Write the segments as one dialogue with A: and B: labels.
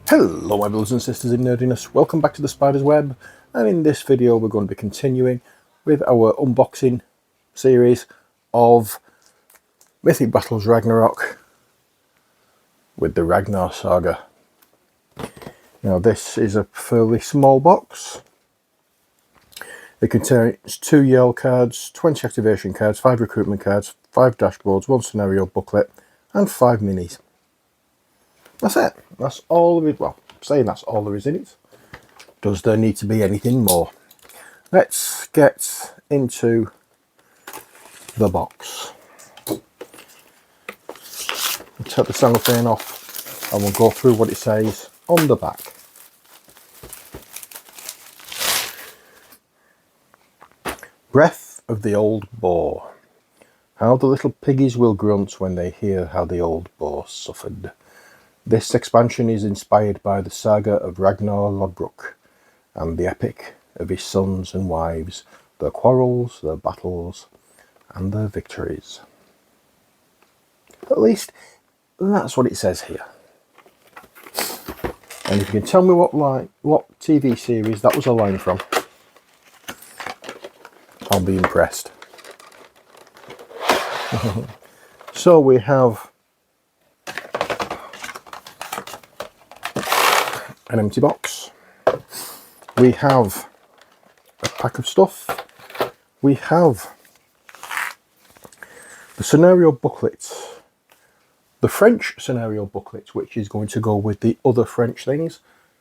A: Hello my brothers and sisters in nerdiness, welcome back to the Spider's Web, and in this video we're going to be continuing with our unboxing series of Mythic Battles Ragnarok with the Ragnar Saga. Now this is a fairly small box. It contains 2 yellow cards, 20 activation cards, 5 recruitment cards, 5 dashboards, 1 scenario booklet and 5 minis. That's it. That's all there is. Well, I'm saying that's all there is in it. Does there need to be anything more? Let's get into the box. We'll take the cellophane off and we'll go through what it says on the back. Breath of the Old Boar. How the little piggies will grunt when they hear how the old boar suffered. This expansion is inspired by the saga of Ragnar Lodbrok and the epic of his sons and wives, their quarrels, their battles and their victories. At least that's what it says here. And if you can tell me what TV series that was a line from, I'll be impressed. So we have an empty box. We have a pack of stuff. We have the scenario booklet, the French scenario booklet, which is going to go with the other French things.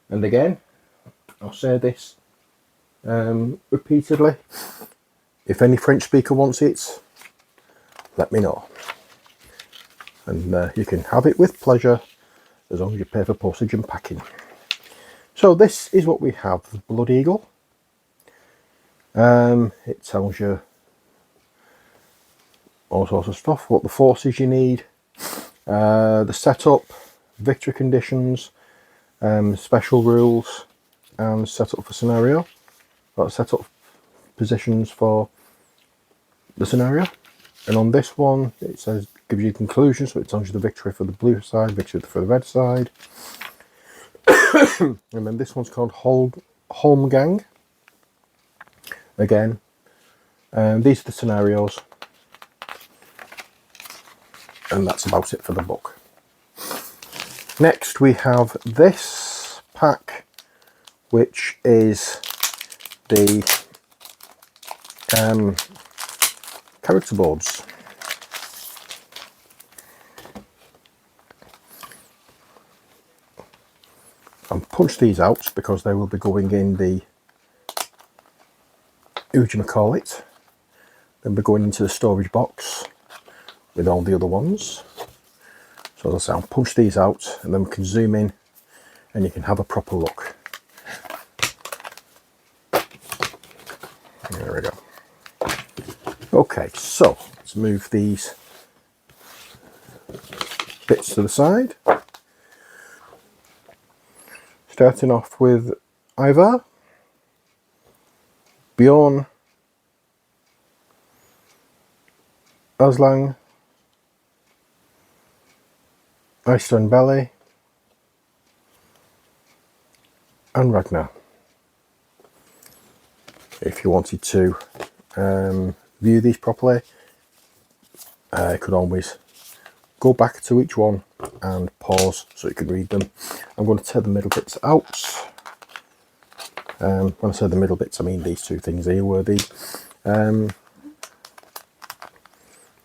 A: And again, I'll say this repeatedly, if any French speaker wants it, let me know. And you can have it with pleasure as long as you pay for postage and packing. So this is what we have, the Blood Eagle. It tells you all sorts of stuff, what the forces you need, the setup, victory conditions, special rules, and setup for scenario, or setup positions for the scenario. And on this one, it says, gives you conclusions, so it tells you the victory for the blue side, victory for the red side. And then this one's called Holmgang. Again, these are the scenarios, and that's about it for the book. Next we have this pack, which is the character boards. And punch these out because they will be going in the, they'll be going into the storage box with all the other ones. So as I say, I'll punch these out and then we can zoom in and you can have a proper look. There we go. Okay, so let's move these bits to the side. Starting off with Ivar, Bjorn, Aslang, Iceland Belly, and Ragnar. If you wanted to view these properly, you could always go back to each one and pause so you can read them. I'm going to take the middle bits out. When I say the middle bits, I mean these two things here, where the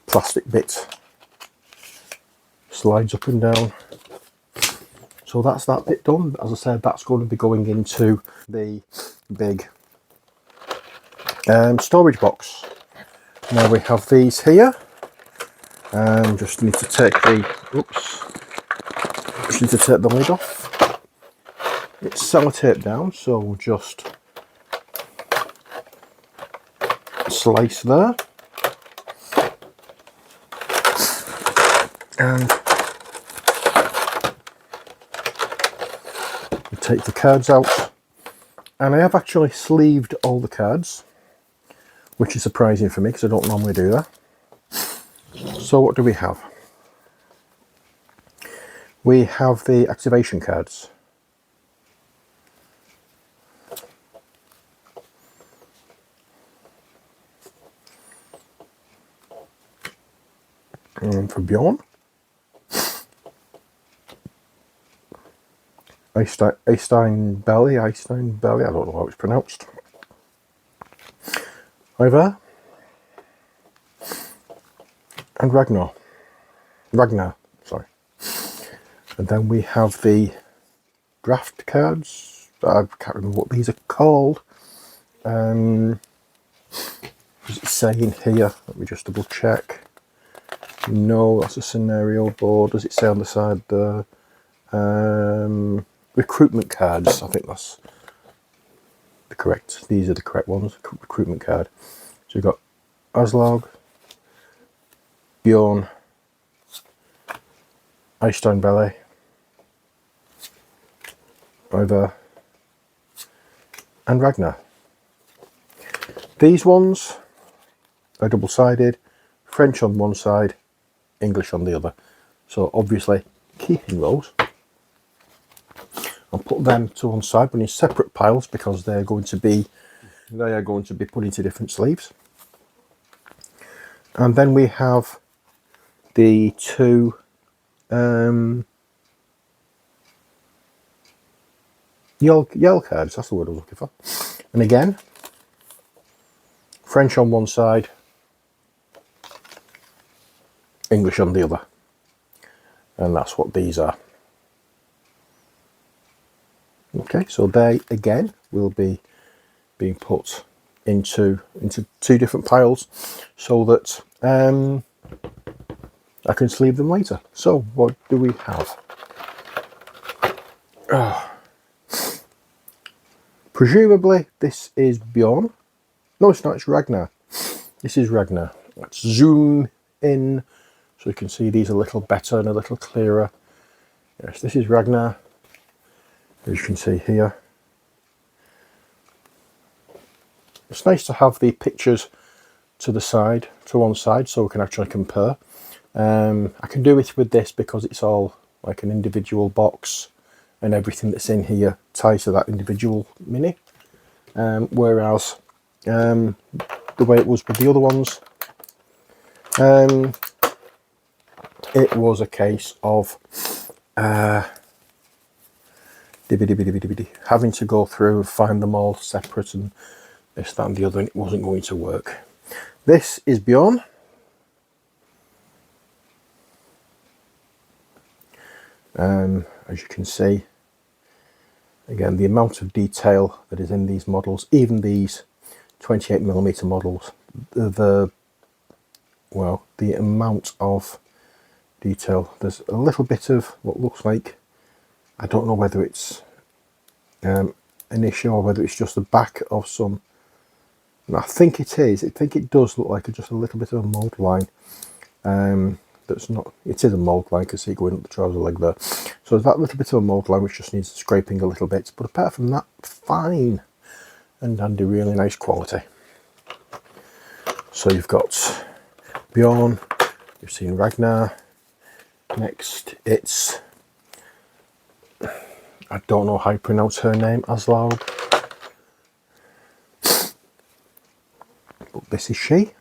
A: plastic bit slides up and down. So that's that bit done. As I said, that's going to be going into the big storage box. Now we have these here. Just need to take the lid off. It's sellotaped down, so we'll just slice there, and we take the cards out. And I have actually sleeved all the cards, which is surprising for me because I don't normally do that. So what do we have? We have the activation cards. And for Bjorn, Eystein Belly, I don't know how it's pronounced. Ivar and Ragnar, sorry. And then we have the draft cards. I can't remember what these are called. Does it say in here? Let me just double check. No, that's a scenario board. Does it say on the side there? Recruitment cards. I think that's the correct. These are the correct ones. Recruitment card. So you've got Aslaug, Bjorn, Eystein Belly, Ivar, and Ragnar. These ones are double-sided, French on one side, English on the other. So obviously keeping those, I'll put them to one side, but in separate piles because they are going to be put into different sleeves. And then we have the two Yell cards, that's the word I was looking for. And again, French on one side, English on the other. And that's what these are. Okay, so they again will be being put into two different piles so that I can sleeve them later. So what do we have? Presumably this is Bjorn. No, it's not, it's Ragnar. This is Ragnar. Let's zoom in so you can see these a little better and a little clearer. Yes, this is Ragnar, as you can see here. It's nice to have the pictures to the side, to one side, so we can actually compare. I can do it with this because it's all like an individual box and everything that's in here ties to that individual mini. Whereas the way it was with the other ones, it was a case of having to go through and find them all separate and this, that and the other, and it wasn't going to work. This is Bjorn. As you can see, again, the amount of detail that is in these models, even these 28mm models, the amount of detail, there's a little bit of what looks like, I don't know whether it's an issue or whether it's just the back of some, I think it is, I think it does look like just a little bit of a mould line. That's not, it is a mould line, because see going up the trouser leg there. So that little bit of a mould line which just needs scraping a little bit, but apart from that, fine and dandy, really nice quality. So you've got Bjorn, you've seen Ragnar. Next it's, I don't know how you pronounce her name, Aslaug, but this is she.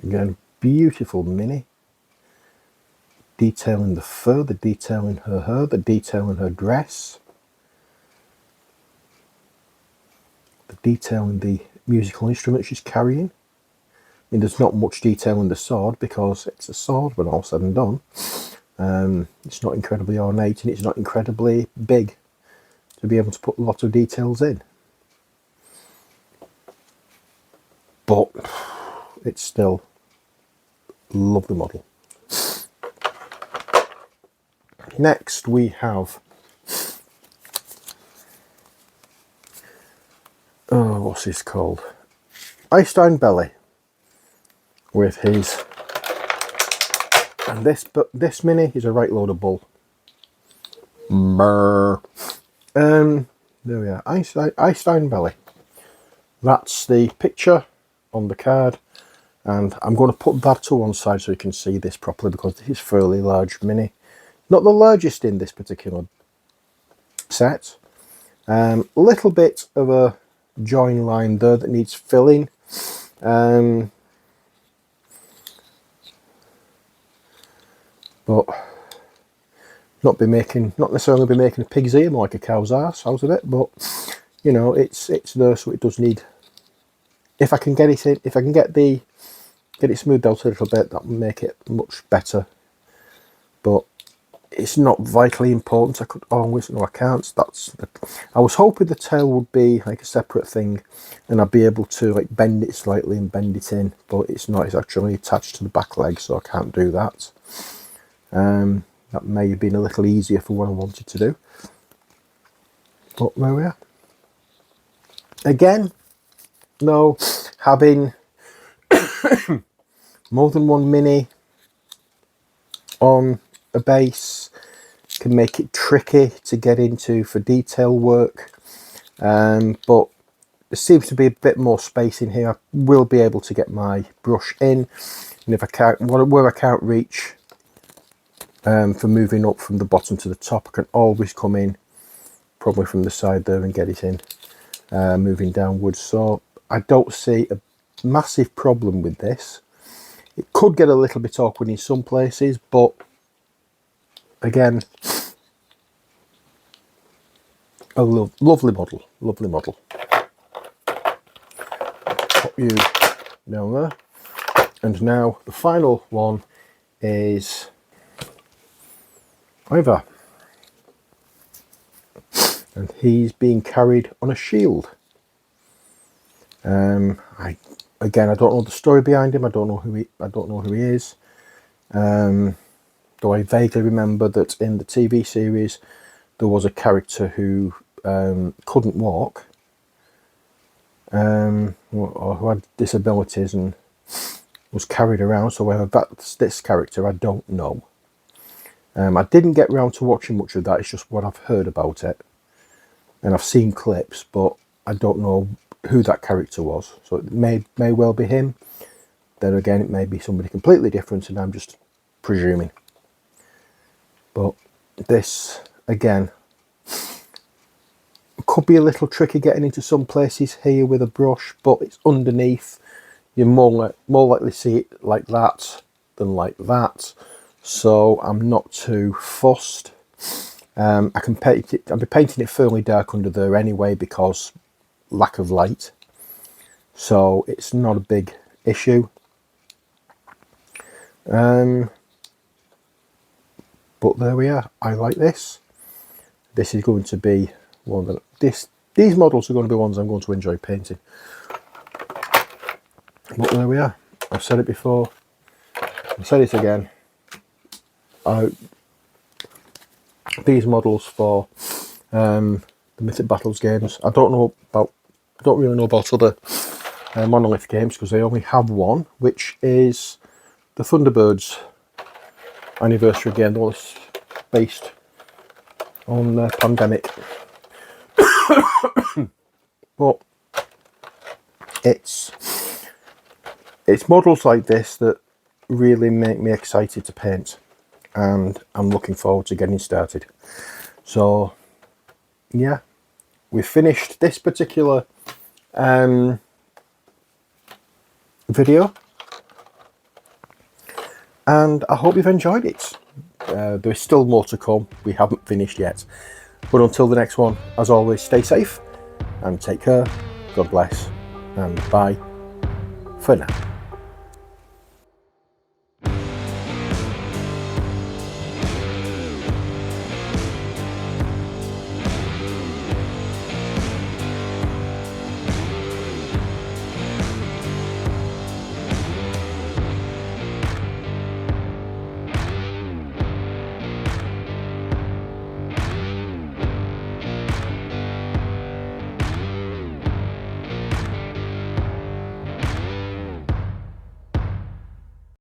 A: Again, beautiful mini. Detail in the fur, the detail in her hair, the detail in her dress. The detail in the musical instrument she's carrying. I mean, there's not much detail in the sword because it's a sword when all said and done. It's not incredibly ornate and it's not incredibly big to be able to put a lot of details in. But it's still a lovely model. Next we have, what's this called? Eystein Belly with his, and this mini is a right load of bull. There we are, Eystein Belly. That's the picture on the card, and I'm going to put that to one side so you can see this properly because this is fairly large mini. Not the largest in this particular set. Little bit of a join line there that needs filling. But not necessarily be making a pig's ear, more like a cow's arse out of it, but you know, it's there, so it does need, if I can get it in, if I can get it smoothed out a little bit, that will make it much better. But it's not vitally important. I could always, no I can't, I was hoping the tail would be like a separate thing and I'd be able to like bend it slightly and bend it in, but it's not. It's actually attached to the back leg, so I can't do that. That may have been a little easier for what I wanted to do, but there we are. Again, no, having more than one mini on a base can make it tricky to get into for detail work, but there seems to be a bit more space in here. I will be able to get my brush in, and if I can't, where I can't reach for moving up from the bottom to the top, I can always come in probably from the side there and get it in, moving downwards. So I don't see a massive problem with this. It could get a little bit awkward in some places, but again, a lovely model, lovely model. Pop you down there. And now the final one is Ivar, and he's being carried on a shield. Again, I don't know the story behind him. I don't know who he is. Though I vaguely remember that in the TV series there was a character who couldn't walk, or who had disabilities and was carried around. So whether that's this character, I don't know. I didn't get around to watching much of that. It's just what I've heard about it, and I've seen clips, but I don't know who that character was. So it may well be him. Then again, it may be somebody completely different, and I'm just presuming. But this, again, could be a little tricky getting into some places here with a brush, but it's underneath. You're more likely to see it like that than like that. So I'm not too fussed. I can paint it. I'll be painting it fairly dark under there anyway because lack of light. So it's not a big issue. But there we are. I like this. This is going to be one that these models are going to be ones I'm going to enjoy painting. But there we are. I've said it before. I'll say it again. These models for the Mythic Battles games. I don't really know about other Monolith games because they only have one, which is the Thunderbirds anniversary game. That was based on Pandemic. But it's models like this that really make me excited to paint, and I'm looking forward to getting started. So yeah, we've finished this particular video, and I hope you've enjoyed it. There's still more to come. We haven't finished yet, but until the next one, as always, stay safe and take care. God bless, and bye for now.